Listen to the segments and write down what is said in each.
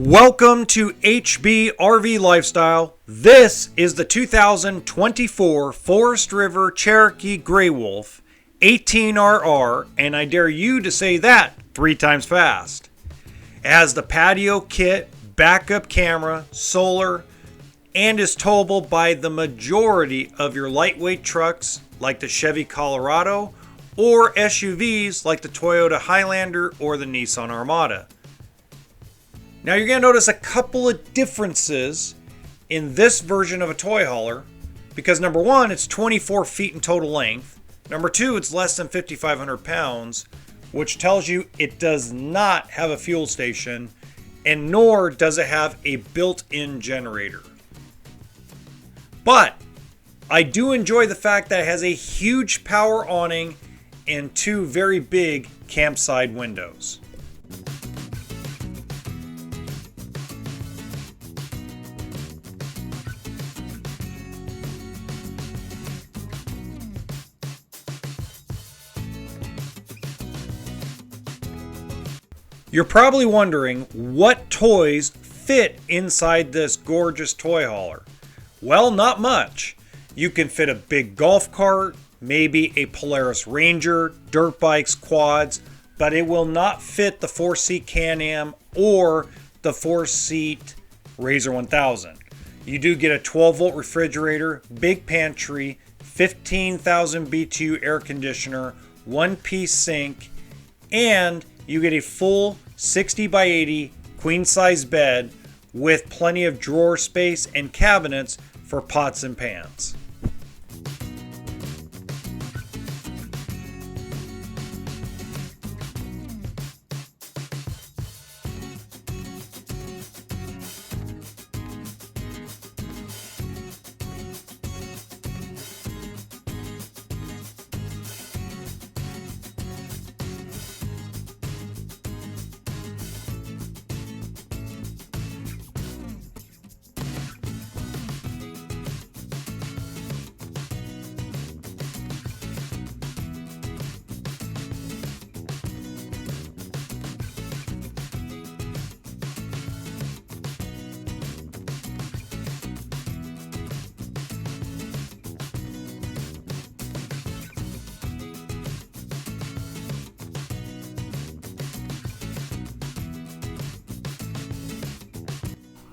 Welcome to HBRV Lifestyle. This is the 2024 Forest River Cherokee Greywolf 18RR, and I dare you to say that 3 times fast. It has the Patio kit, backup camera, solar, and is towable by the majority of your lightweight trucks like the Chevy Colorado or SUVs like the Toyota Highlander or the Nissan Armada. Now you're going to notice a couple of differences in this version of a toy hauler because number one, it's 24 feet in total length. Number two, it's less than 5,500 pounds, which tells you it does not have a fuel station, and nor does it have a built-in generator. But I do enjoy the fact that it has a huge power awning and 2 very big campside windows. You're probably wondering what toys fit inside this gorgeous toy hauler. Well, not much. You can fit a big golf cart, maybe a Polaris Ranger, dirt bikes, quads, but it will not fit the 4-seat Can-Am or the 4-seat RZR 1000. You do get a 12-volt refrigerator, big pantry, 15,000 BTU air conditioner, 1-piece sink, and you get a full 60 by 80 queen size bed with plenty of drawer space and cabinets for pots and pans.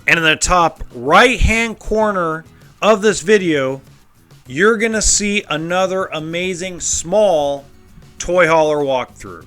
And in the top right hand corner of this video, you're going to see another amazing small toy hauler walkthrough.